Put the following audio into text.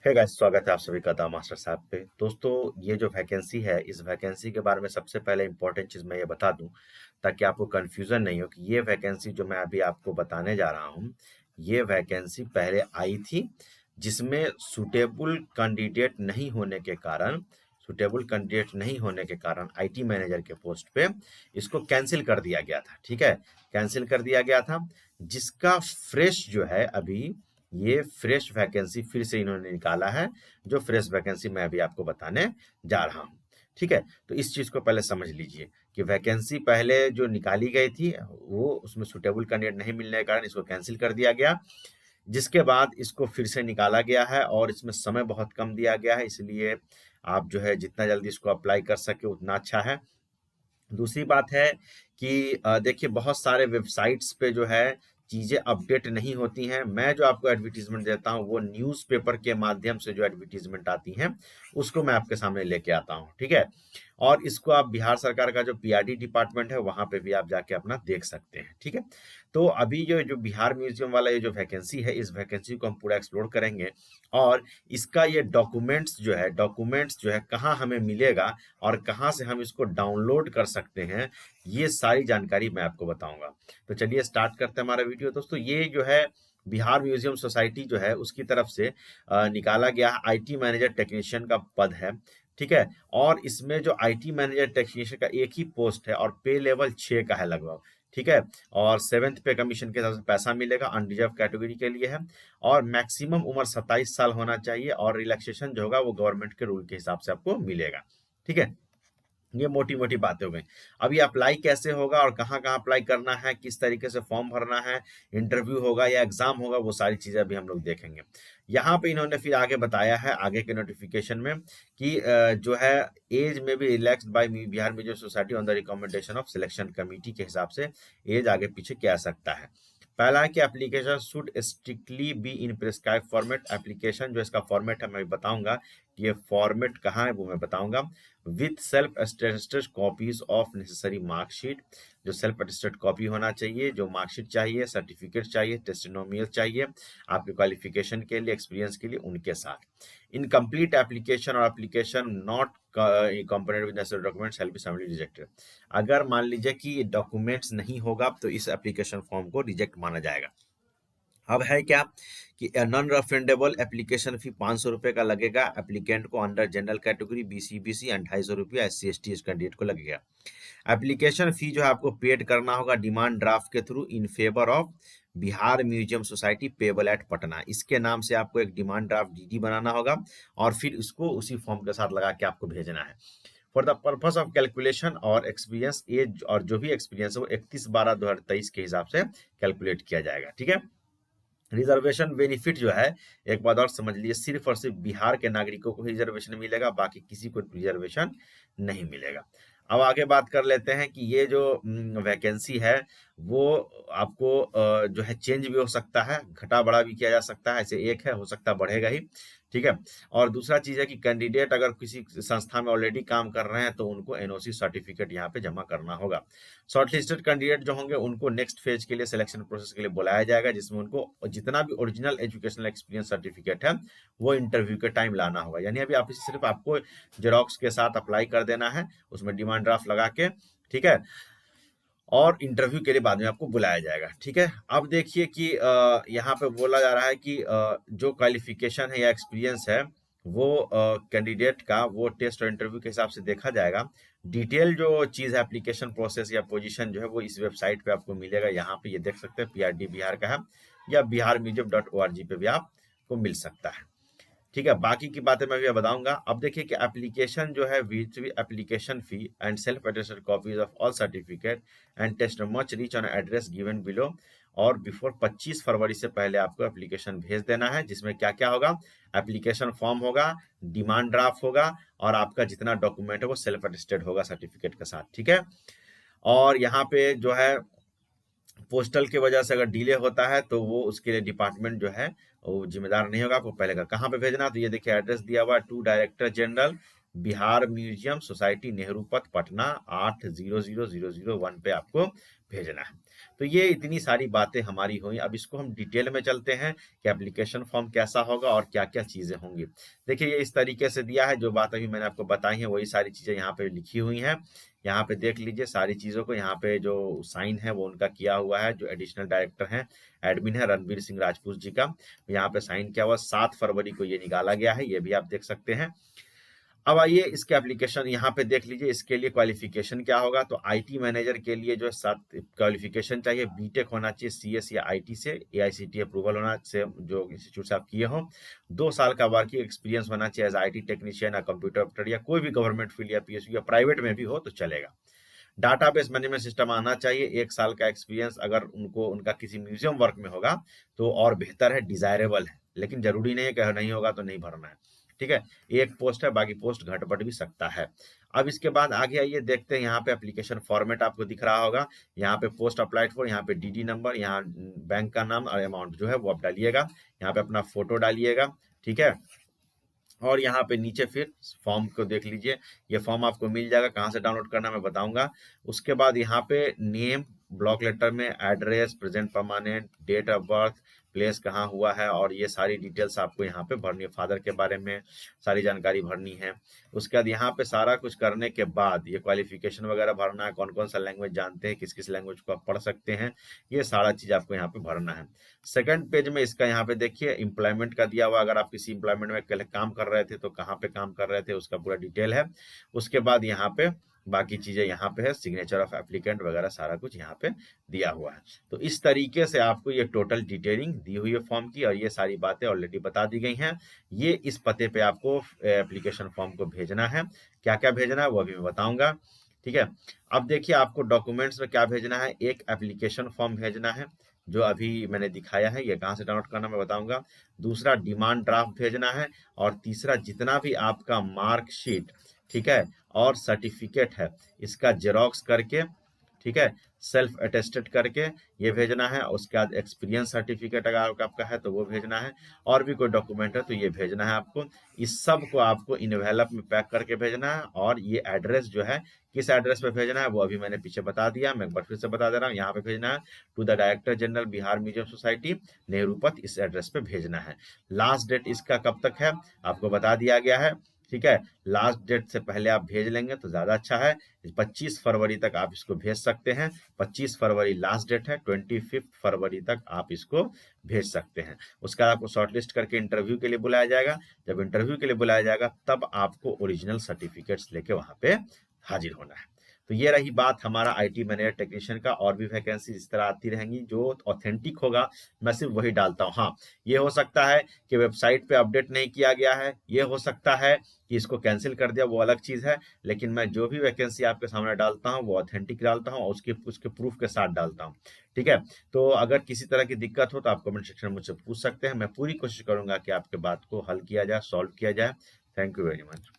है गाइस, स्वागत है आप सभी का दा मास्टर साहब पे। दोस्तों, ये जो वैकेंसी है, इस वैकेंसी के बारे में सबसे पहले इंपॉर्टेंट चीज़ मैं ये बता दूं ताकि आपको कंफ्यूजन नहीं हो कि ये वैकेंसी जो मैं अभी आपको बताने जा रहा हूँ, ये वैकेंसी पहले आई थी, जिसमें सुटेबल कैंडिडेट नहीं होने के कारण आईटी मैनेजर के पोस्ट पे इसको कैंसिल कर दिया गया था। ठीक है, कैंसिल कर दिया गया था, जिसका फ्रेश जो है अभी ये फ्रेश वैकेंसी फिर से इन्होंने निकाला है। जो फ्रेश वैकेंसी मैं अभी आपको बताने जा रहा हूँ। ठीक है, तो इस चीज को पहले समझ लीजिए कि वैकेंसी पहले जो निकाली गई थी वो उसमें सुटेबल कैंडिडेट नहीं मिलने के कारण इसको कैंसिल कर दिया गया, जिसके बाद इसको फिर से निकाला गया है और इसमें समय बहुत कम दिया गया है। इसलिए आप जो है जितना जल्दी इसको अप्लाई कर सके उतना अच्छा है। दूसरी बात है कि देखिए बहुत सारे वेबसाइट्स पे जो है चीज़ें अपडेट नहीं होती हैं। मैं जो आपको एडवर्टीजमेंट देता हूँ वो न्यूज़पेपर के माध्यम से जो एडवर्टीजमेंट आती हैं उसको मैं आपके सामने लेके आता हूँ। ठीक है, और इसको आप बिहार सरकार का जो पीआरडी डिपार्टमेंट है वहाँ पे भी आप जाके अपना देख सकते हैं। ठीक है, तो अभी जो जो बिहार म्यूजियम वाला ये जो वैकेंसी है, इस वैकेंसी को हम पूरा एक्सप्लोर करेंगे और इसका ये डॉक्यूमेंट्स जो है कहाँ हमें मिलेगा और कहाँ से हम इसको डाउनलोड कर सकते हैं, ये सारी जानकारी मैं आपको बताऊंगा। तो चलिए स्टार्ट करते हैं हमारा वीडियो। दोस्तों, ये जो है बिहार म्यूजियम सोसाइटी जो है उसकी तरफ से निकाला गया आईटी मैनेजर टेक्नीशियन का पद है। ठीक है, और इसमें जो आईटी मैनेजर टेक्नीशियन का एक ही पोस्ट है और पे लेवल 6 का है लगभग। ठीक है, और 7th पे कमीशन के हिसाब से पैसा मिलेगा, अनरिजर्व कैटेगरी के लिए है और मैक्सिमम उम्र 27 साल होना चाहिए और रिलैक्सेशन जो होगा वो गवर्नमेंट के रूल के हिसाब से आपको मिलेगा। ठीक है, ये मोटी मोटी बातें हो गई। अभी अप्लाई कैसे होगा और कहाँ कहाँ अप्लाई करना है, किस तरीके से फॉर्म भरना है, इंटरव्यू होगा या एग्जाम होगा, वो सारी चीजें अभी हम लोग देखेंगे। यहाँ पे इन्होंने फिर आगे बताया है आगे के नोटिफिकेशन में कि जो है एज में भी relaxed by Bihar museum society on the recommendation of selection committee के हिसाब से एज आगे पीछे किया जा सकता है। पहला है कि application should strictly be in prescribe format. Application जो इसका फॉर्मेट है मैं बताऊंगा, ये फॉर्मेट कहाँ है वो मैं बताऊंगा। With self attested copies of necessary marksheet, जो सेल्फ अटेस्टेड कॉपी होना चाहिए, जो मार्कशीट चाहिए, सर्टिफिकेट चाहिए, टेस्टिमोनियल चाहिए आपके क्वालिफिकेशन के लिए, एक्सपीरियंस के लिए, उनके साथ। इनकम्प्लीट एप्लीकेशन और application not component with necessary documents shall be summarily rejected. अगर मान लीजिए कि डॉक्यूमेंट्स नहीं होगा तो इस एप्लीकेशन फॉर्म को रिजेक्ट माना जाएगा। अब है क्या कि नॉन रिफंडेबल एप्लीकेशन फी 500 रुपये का लगेगा एप्लीकेंट को under general category BC and 250 रुपया SC/ST इस कैंडिडेट को लगेगा। एप्लीकेशन फी जो है आपको पेड करना होगा डिमांड ड्राफ्ट के through in favour of Bihar museum society payable eight Patna. इसके नाम से आपको एक डिमांड ड्राफ्ट DD बनाना होगा और फिर उसको उसी फॉर्म के साथ लगा के आपको भेजना है। For the purpose of calculation और एक्सपीरियंस एज और जो भी एक्सपीरियंस है वो 31/12/2023 के हिसाब से कैलकुलेट किया जाएगा। ठीक है, रिजर्वेशन बेनिफिट जो है एक बात और समझ लीजिए, सिर्फ और सिर्फ बिहार के नागरिकों को ही रिजर्वेशन मिलेगा, बाकी किसी को रिजर्वेशन नहीं मिलेगा। अब आगे बात कर लेते हैं कि ये जो वैकेंसी है वो आपको जो है चेंज भी हो सकता है, घटा बढ़ा भी किया जा सकता है। ऐसे एक है, हो सकता है बढ़ेगा ही। ठीक है, और दूसरा चीज है कि कैंडिडेट अगर किसी संस्था में ऑलरेडी काम कर रहे हैं तो उनको NOC सर्टिफिकेट यहाँ पे जमा करना होगा। शॉर्टलिस्टेड कैंडिडेट जो होंगे उनको नेक्स्ट फेज के लिए सिलेक्शन प्रोसेस के लिए बुलाया जाएगा, जिसमें उनको जितना भी ओरिजिनल एजुकेशनल एक्सपीरियंस सर्टिफिकेट है वो इंटरव्यू के टाइम लाना होगा। यानी अभी आप सिर्फ आपको जेरोक्स के साथ अप्लाई कर देना है, उसमें डिमांड ड्राफ्ट लगा के। ठीक है, और इंटरव्यू के लिए बाद में आपको बुलाया जाएगा। ठीक है, अब देखिए कि यहाँ पे बोला जा रहा है कि जो क्वालिफिकेशन है या एक्सपीरियंस है वो कैंडिडेट का वो टेस्ट और इंटरव्यू के हिसाब से देखा जाएगा। डिटेल जो चीज़ है एप्लीकेशन प्रोसेस या पोजीशन जो है वो इस वेबसाइट पे आपको मिलेगा। यहाँ पे ये देख सकते हैं PRD बिहार का है या biharmuseum.org पे भी आपको मिल सकता है। ठीक है, बाकी की बातें मैं भी बताऊंगा। अब देखिए कि एप्लीकेशन जो है with application fee and self attested copies of all certificate and test much reach on address given below और बिफोर 25 फरवरी से पहले आपको एप्लीकेशन भेज देना है, जिसमें क्या क्या होगा, एप्लीकेशन फॉर्म होगा, डिमांड ड्राफ्ट होगा और आपका जितना डॉक्यूमेंट है वो सेल्फ अटेस्टेड होगा सर्टिफिकेट के साथ। ठीक है, और यहाँ पे जो है पोस्टल की वजह से अगर डिले होता है तो वो उसके लिए डिपार्टमेंट जो है वो जिम्मेदार नहीं होगा। आपको पहले का कहाँ पे भेजना, तो ये देखिए एड्रेस दिया हुआ है, to director general Bihar museum society Nehru Path Patna 800001 पे आपको भेजना है। तो ये इतनी सारी बातें हमारी हुई। अब इसको हम डिटेल में चलते हैं कि एप्लीकेशन फॉर्म कैसा होगा और क्या क्या चीजें होंगी। देखिए ये इस तरीके से दिया है, जो बात अभी मैंने आपको बताई है वही सारी चीजें यहाँ पे लिखी हुई हैं। यहाँ पे देख लीजिए सारी चीजों को, यहाँ पे जो साइन है वो उनका किया हुआ है, जो एडिशनल डायरेक्टर हैं, एडमिन है रणबीर सिंह राजपूत जी का, यहाँ पे साइन किया हुआ। 7 फरवरी को ये निकाला गया है, ये भी आप देख सकते हैं। अब आइए इसके एप्लीकेशन यहाँ पे देख लीजिए, इसके लिए क्वालिफिकेशन क्या होगा। तो आईटी मैनेजर के लिए जो है 7 क्वालिफिकेशन चाहिए। बीटेक होना चाहिए सीएस या आईटी से, एआईसीटी अप्रूवल होना से, जो इंस्टीट्यूट से आप किए हो। 2 साल का वर्किंग एक्सपीरियंस होना चाहिए एज आईटी टेक्नीशियन या कंप्यूटर ऑपरेटर, या कोई भी गवर्नमेंट फील्ड या पीएसयू या प्राइवेट में भी हो तो चलेगा। डाटाबेस मैनेजमेंट सिस्टम आना चाहिए। 1 साल का एक्सपीरियंस अगर उनको उनका किसी म्यूजियम वर्क में होगा तो और बेहतर है, डिजायरेबल है, लेकिन जरूरी नहीं है कि नहीं होगा तो नहीं भरना है। ठीक है, एक पोस्ट है, बाकी पोस्ट घट बढ़ भी सकता है। अब इसके बाद आगे आइए देखते हैं, यहाँ पे एप्लीकेशन फॉर्मेट आपको दिख रहा होगा। यहाँ पे पोस्ट अप्लाइड फॉर, यहाँ पे डीडी नंबर, यहाँ बैंक का नाम और अमाउंट जो है वो आप डालिएगा। यहाँ पे अपना फोटो डालिएगा। ठीक है, और यहाँ पे नीचे फिर फॉर्म को देख लीजिए, ये फॉर्म आपको मिल जाएगा। कहाँ से डाउनलोड करना मैं बताऊंगा। उसके बाद यहाँ पे नेम, ब्लॉक लेटर में address, present permanent, date of birth, place कहाँ हुआ है, और ये सारी डिटेल्स आपको यहाँ पे भरनी है। फादर के बारे में सारी जानकारी भरनी है। उसके बाद यहाँ पे सारा कुछ करने के बाद ये क्वालिफिकेशन वगैरह भरना है, कौन कौन सा लैंग्वेज जानते हैं, किस किस लैंग्वेज को आप पढ़ सकते हैं, ये सारा चीज आपको यहाँ पे भरना है। सेकंड पेज में इसका यहाँ पे देखिए एम्प्लॉयमेंट का दिया हुआ। अगर आप किसी एम्प्लॉयमेंट में पहले काम कर रहे थे तो कहाँ पे काम कर रहे थे उसका पूरा डिटेल है। उसके बाद यहाँ पे बाकी चीजें यहाँ पे है, सिग्नेचर ऑफ एप्लीकेंट वगैरह सारा कुछ यहाँ पे दिया हुआ है। तो इस तरीके से आपको ये टोटल डिटेलिंग दी हुई है फॉर्म की, और ये सारी बातें ऑलरेडी बता दी गई हैं। ये इस पते पे आपको एप्लीकेशन फॉर्म को भेजना है। क्या क्या भेजना है वो अभी मैं बताऊंगा। ठीक है, अब देखिए आपको डॉक्यूमेंट्स में क्या भेजना है। एक एप्लीकेशन फॉर्म भेजना है जो अभी मैंने दिखाया है, ये कहाँ से डाउनलोड करना मैं बताऊंगा। दूसरा डिमांड ड्राफ्ट भेजना है, और तीसरा जितना भी आपका मार्कशीट, ठीक है, और सर्टिफिकेट है इसका जेरोक्स करके, ठीक है, सेल्फ अटेस्टेड करके ये भेजना है। उसके बाद एक्सपीरियंस सर्टिफिकेट अगर आपका है तो वो भेजना है, और भी कोई डॉक्यूमेंट है तो ये भेजना है आपको। इस सब को आपको इनवेलप में पैक करके भेजना है। और ये एड्रेस जो है किस एड्रेस पे भेजना है वो अभी मैंने पीछे बता दिया, मैं एक बार फिर से बता दे रहा हूँ। यहाँ पे भेजना है to the director general Bihar museum society Nehru Path, इस एड्रेस पे भेजना है। लास्ट डेट इसका कब तक है आपको बता दिया गया है। ठीक है, लास्ट डेट से पहले आप भेज लेंगे तो ज्यादा अच्छा है। 25 फरवरी तक आप इसको भेज सकते हैं। 25 फरवरी लास्ट डेट है, 25 फरवरी तक आप इसको भेज सकते हैं। उसके बाद आपको शॉर्टलिस्ट करके इंटरव्यू के लिए बुलाया जाएगा। जब इंटरव्यू के लिए बुलाया जाएगा तब आपको ओरिजिनल सर्टिफिकेट्स लेके वहां पे हाजिर होना है। तो ये रही बात हमारा आईटी मैनेजर टेक्नीशियन का। और भी वैकेंसी इस तरह आती रहेंगी, जो ऑथेंटिक होगा मैं सिर्फ वही डालता हूँ। हाँ, ये हो सकता है कि वेबसाइट पे अपडेट नहीं किया गया है, ये हो सकता है कि इसको कैंसिल कर दिया, वो अलग चीज है। लेकिन मैं जो भी वैकेंसी आपके सामने डालता हूँ वो ऑथेंटिक डालता हूँ, और उसके प्रूफ के साथ डालता हूँ। ठीक है, तो अगर किसी तरह की दिक्कत हो तो आप कमेंट सेक्शन में मुझसे पूछ सकते हैं। मैं पूरी कोशिश करूंगा कि आपके बात को हल किया जाए, सॉल्व किया जाए। Thank you very much.